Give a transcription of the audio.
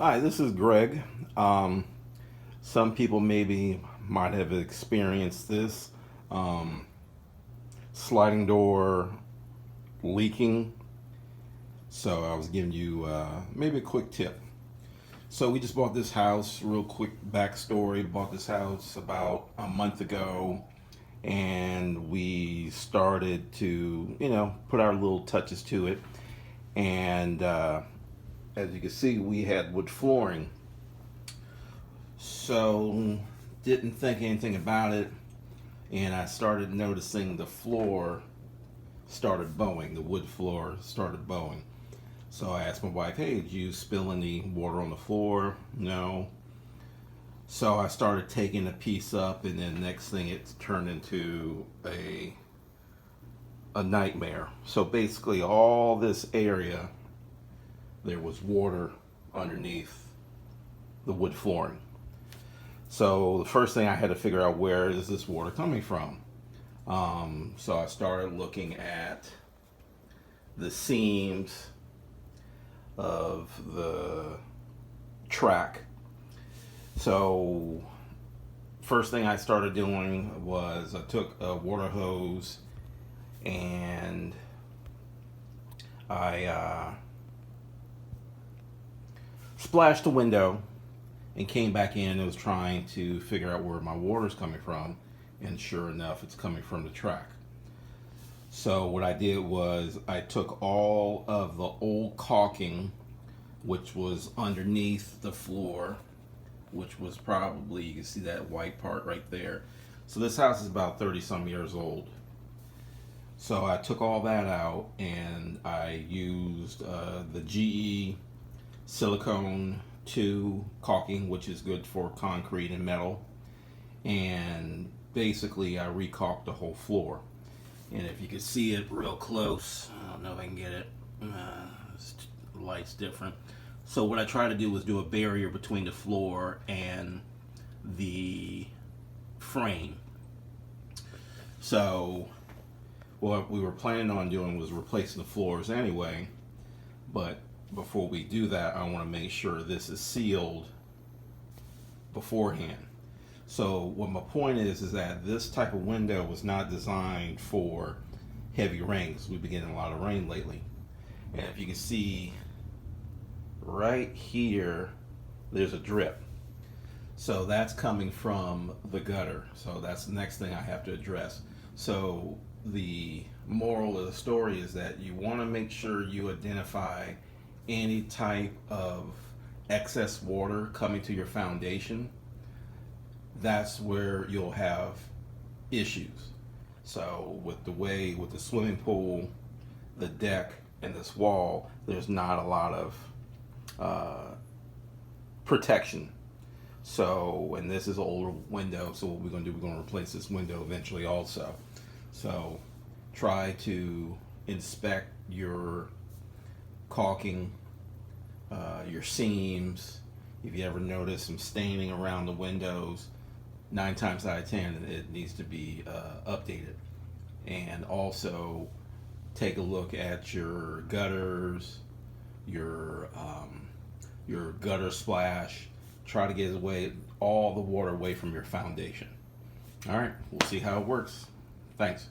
Hi, this is Greg. Um, some people maybe might have experienced this um, sliding door leaking. So I was giving you maybe a quick tip. So we just bought this house. Real quick backstory: bought this house about a month ago, and we started to, put our little touches to it. And as you can see, we had wood flooring. So didn't think anything about it, and I started noticing the floor started bowing. The wood floor started bowing. So I asked my wife, "Hey, did you spill any water on the floor?" No. So I started taking a piece up, and then next thing it turned into a nightmare. So basically, all this area there was water underneath the wood flooring. So the first thing I had to figure out, where is this water coming from? So I started looking at the seams of the track. So first thing I started doing was I took a water hose and I splashed the window and came back in and was trying to figure out where my water's coming from, and sure enough, it's coming from the track. So what I did was I took all of the old caulking, which was underneath the floor, which was probably, you can see that white part right there. So this house is about 30 some years old. So I took all that out and I used the GE silicone 2 caulking, which is good for concrete and metal, and basically I recaulked the whole floor. And if you can see it real close, I don't know if I can get it, the light's different. So what I tried to do was do a barrier between the floor and the frame. So what we were planning on doing was replacing the floors anyway, but before we do that, I want to make sure this is sealed beforehand. So what my point is that this type of window was not designed for heavy rain, because we've been getting a lot of rain lately. And if you can see right here, there's a drip. So that's coming from the gutter. So that's the next thing I have to address. So the moral of the story is that you want to make sure you identify any type of excess water coming to your foundation. That's where you'll have issues. So with the swimming pool, the deck, and this wall, there's not a lot of protection. So, and this is an older window, so what we're going to do, we're going to replace this window eventually also. So try to inspect your caulking, your seams. If you ever notice some staining around the windows, 9 times out of 10 it needs to be updated. And also take a look at your gutters, your gutter splash. Try to get all the water away from your foundation. All right, we'll see how it works. Thanks.